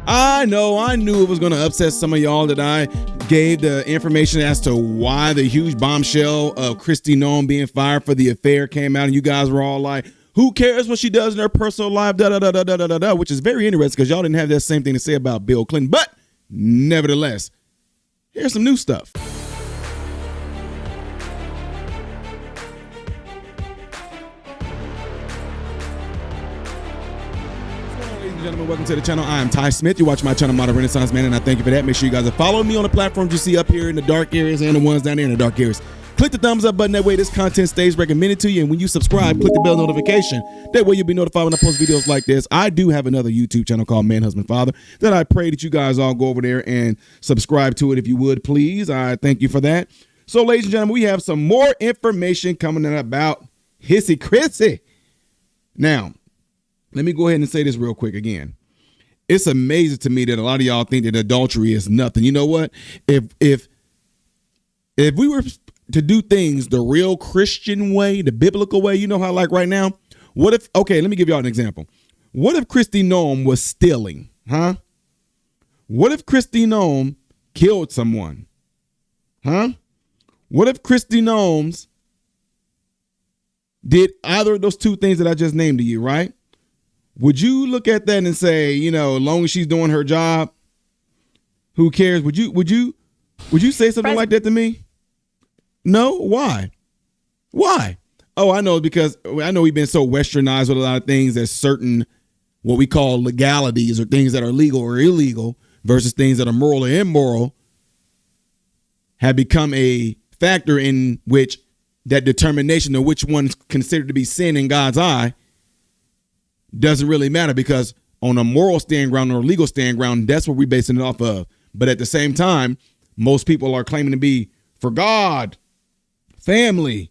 I know, I knew it was going to upset some of y'all that I gave the information as to why the huge bombshell of Kristi Noem being fired for the affair came out, and you guys were all like, who cares what she does in her personal life, da-da-da-da-da-da-da, which is very interesting because y'all didn't have that same thing to say about Bill Clinton. But nevertheless, here's some new stuff. Gentlemen, welcome to the channel. I am Ty Smith. You watch my channel, Modern Renaissance Man, and I thank you for that. Make sure you guys are following me on the platforms you see up here in the dark areas and the ones down there in the dark areas. Click the thumbs up button. That way this content stays recommended to you. And when you subscribe, click the bell notification. That way you'll be notified when I post videos like this. I do have another YouTube channel called Man, Husband, Father that I pray that you guys all go over there and subscribe to it if you would, please. I thank you for that. So, ladies and gentlemen, we have some more information coming in about Hissy Chrissy. Now, let me go ahead and say this real quick again. It's amazing to me that a lot of y'all think that adultery is nothing. You know what? If we were to do things the real Christian way, the biblical way, you know how like right now, what if, okay, let me give y'all an example. What if Kristi Noem was stealing, huh? What if Kristi Noem killed someone, huh? What if Kristi Noem did either of those two things that I just named to you, right? Would you look at that and say, you know, as long as she's doing her job, who cares? Would you say something like that to me? No? Why? Why? Oh, I know, because I know we've been so westernized with a lot of things that certain what we call legalities or things that are legal or illegal versus things that are moral or immoral have become a factor in which that determination of which one's considered to be sin in God's eye doesn't really matter, because on a moral stand ground or a legal stand ground, that's what we're basing it off of. But at the same time, most people are claiming to be for God, family,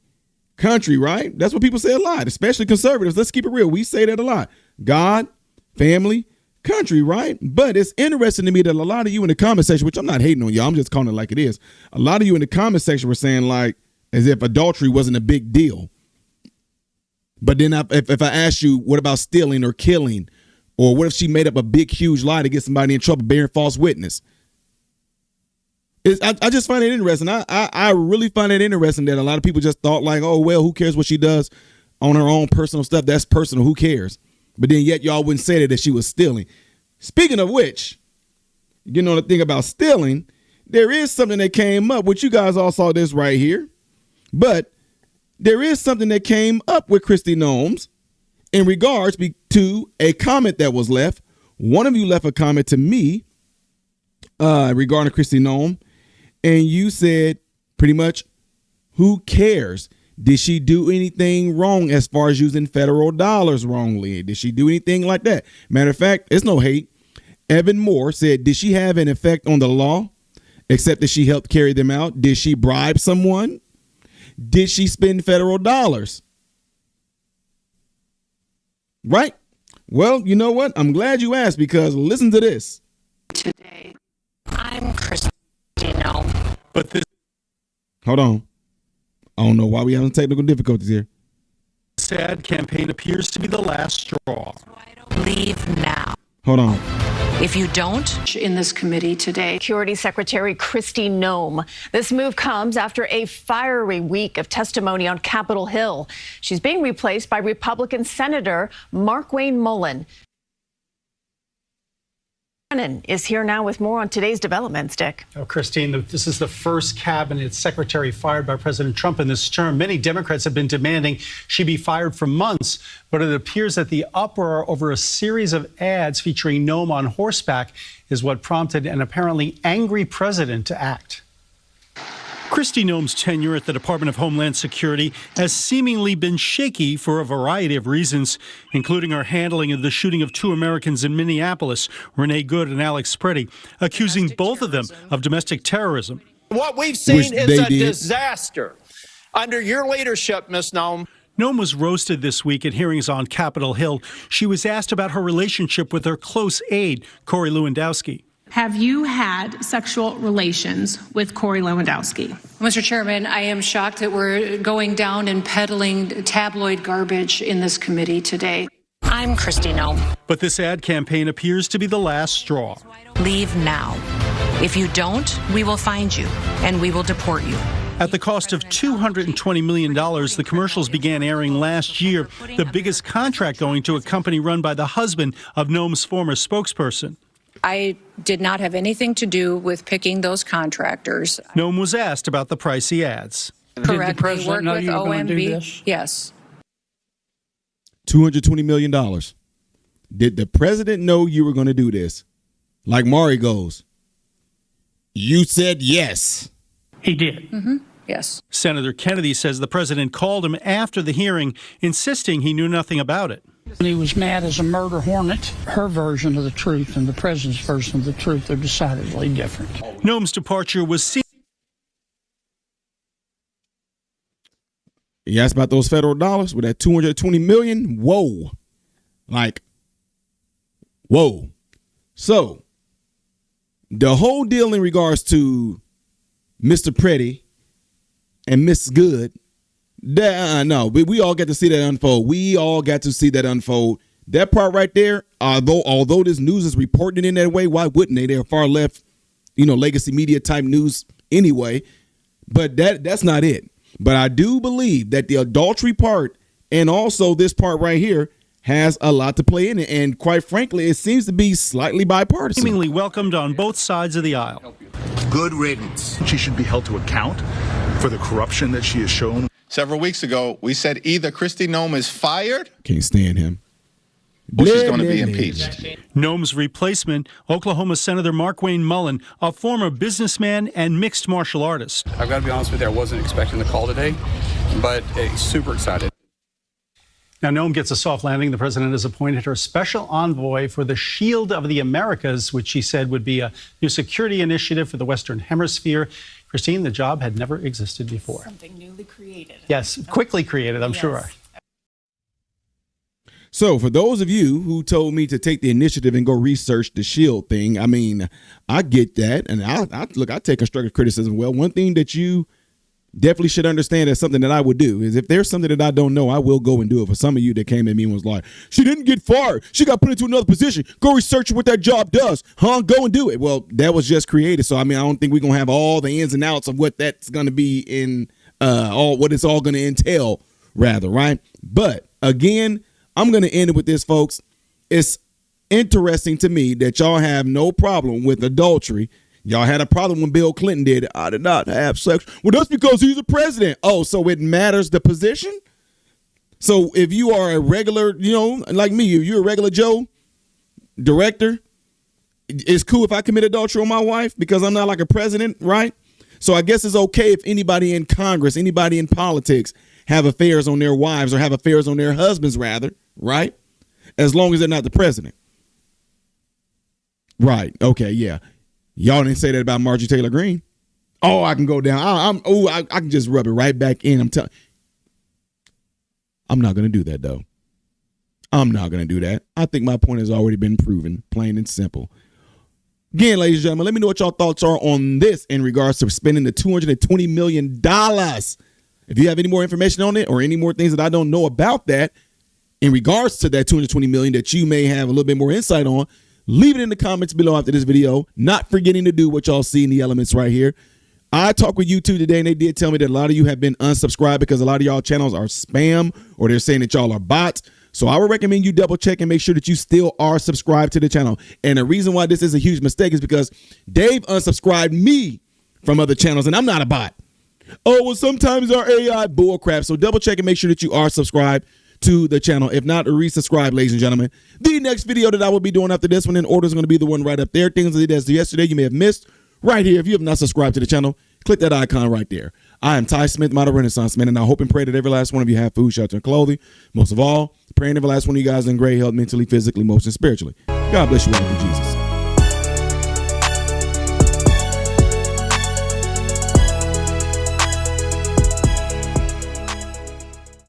country, right? That's what people say a lot, especially conservatives. Let's keep it real. We say that a lot. God, family, country, right? But it's interesting to me that a lot of you in the comment section, which I'm not hating on y'all, I'm just calling it like it is. A lot of you in the comment section were saying like as if adultery wasn't a big deal. But then if I ask you, what about stealing or killing? Or what if she made up a big, huge lie to get somebody in trouble, bearing false witness? I just find it interesting. I really find it interesting that a lot of people just thought like, oh, well, who cares what she does on her own personal stuff? That's personal. Who cares? But then yet y'all wouldn't say that she was stealing. Speaking of which, you know, the thing about stealing, there is something that came up, which you guys all saw this right here. But there is something that came up with Kristi Noem in regards to a comment that was left. One of you left a comment to me regarding Kristi Noem, and you said pretty much, who cares? Did she do anything wrong as far as using federal dollars wrongly? Did she do anything like that? Matter of fact, it's no hate. Evan Moore said, did she have an effect on the law except that she helped carry them out? Did she bribe someone? Did she spend federal dollars? Right? Well, you know what? I'm glad you asked, because listen to this. Today, I'm Kristi Noem. But this Hold on. I don't know why we having technical difficulties here. sad campaign appears to be the last straw. Leave now. Hold on. If you don't, in this committee today. Security Secretary Kristi Noem. This move comes after a fiery week of testimony on Capitol Hill. She's being replaced by Republican Senator Markwayne Mullin. Is here now with more on today's developments, Dick. Oh, Christine, this is the first cabinet secretary fired by President Trump in this term. Many Democrats have been demanding she be fired for months, but it appears that the uproar over a series of ads featuring Noem on horseback is what prompted an apparently angry president to act. Kristi Noem's tenure at the Department of Homeland Security has seemingly been shaky for a variety of reasons, including her handling of the shooting of two Americans in Minneapolis, Renee Good and Alex Preddy, accusing both of them of domestic terrorism. What we've seen is a disaster under your leadership, Ms. Noem. Noem was roasted this week at hearings on Capitol Hill. She was asked about her relationship with her close aide, Corey Lewandowski. Have you had sexual relations with Corey Lewandowski? Mr. Chairman, I am shocked that we're going down and peddling tabloid garbage in this committee today. I'm Kristi Noem. But this ad campaign appears to be the last straw. Leave now. If you don't, we will find you, and we will deport you. At the cost of $220 million, the commercials began airing last year, the biggest contract going to a company run by the husband of Noem's former spokesperson. I did not have anything to do with picking those contractors. Noem was asked about the pricey ads. Correct. They work with OMB. Yes. $220 million. Did the president know you were going to do this? Like Maury goes, you said yes. He did. Mm-hmm. Yes. Senator Kennedy says the president called him after the hearing, insisting he knew nothing about it. He was mad as a murder hornet. Her version of the truth and the president's version of the truth are decidedly different. Noem's departure was seen. You asked about those federal dollars with that $220 million? Whoa. Like, whoa. So, the whole deal in regards to Mr. Pretty and Miss Good, no, we all got to see that unfold. We all got to see that unfold. That part right there, although this news is reporting in that way, why wouldn't they? They're far left, legacy media type news anyway. But that's not it. But I do believe that the adultery part and also this part right here has a lot to play in it. And quite frankly, it seems to be slightly bipartisan. Seemingly welcomed on both sides of the aisle. Good riddance. She should be held to account for the corruption that she has shown. Several weeks ago, we said either Kristi Noem is fired. Can't stand him. Or she's going to be impeached. Noem's replacement, Oklahoma Senator Markwayne Mullin, a former businessman and mixed martial artist. I've got to be honest with you, I wasn't expecting the call today, but super excited. Now, Noem gets a soft landing. The president has appointed her special envoy for the Shield of the Americas, which she said would be a new security initiative for the Western Hemisphere. Christine, the job had never existed before. Something newly created. Yes, quickly created, I'm sure. So for those of you who told me to take the initiative and go research the Shield thing, I mean, I get that. And I take constructive criticism. Well, one thing that you definitely should understand as something that I would do is if there's something that I don't know, I will go and do it. For some of you that came at me and was like, she didn't get fired. She got put into another position. Go research what that job does. Go and do it. Well, that was just created. So, I mean, I don't think we're going to have all the ins and outs of what that's going to be in what it's all going to entail, rather, right? But again, I'm going to end it with this, folks. It's interesting to me that y'all have no problem with adultery. Y'all had a problem when Bill Clinton did it. I did not have sex. Well, that's because he's a president. Oh, so it matters the position? So if you are a regular, like me, if you're a regular Joe director, it's cool if I commit adultery on my wife because I'm not like a president, right? So I guess it's okay if anybody in Congress, anybody in politics have affairs on their wives or have affairs on their husbands, rather, right? As long as they're not the president. Right. Okay. Yeah. Y'all didn't say that about Marjorie Taylor Greene. Oh, I can go down. I can just rub it right back in. I'm not going to do that, though. I'm not going to do that. I think my point has already been proven, plain and simple. Again, ladies and gentlemen, let me know what y'all thoughts are on this in regards to spending the $220 million. If you have any more information on it or any more things that I don't know about that in regards to that $220 million that you may have a little bit more insight on, leave it in the comments below after this video. Not forgetting to do what y'all see in the elements right here. I talked with YouTube today, and they did tell me that a lot of you have been unsubscribed because a lot of y'all channels are spam or they're saying that y'all are bots. So I would recommend you double check and make sure that you still are subscribed to the channel. And the reason why this is a huge mistake is because Dave unsubscribed me from other channels, and I'm not a bot. Oh, well, sometimes our AI bullcrap. So double check and make sure that you are subscribed to the channel. If not, resubscribe, ladies and gentlemen. The next video that I will be doing after this one in order is going to be the one right up there. Things I did as yesterday you may have missed right here. If you have not subscribed to the channel, click that icon right there. I am Ty Smith, Model Renaissance Man, and I hope and pray that every last one of you have food, shelter, and clothing. Most of all, praying every last one of you guys in great health, mentally, physically, emotionally, spiritually. God bless you all through Jesus.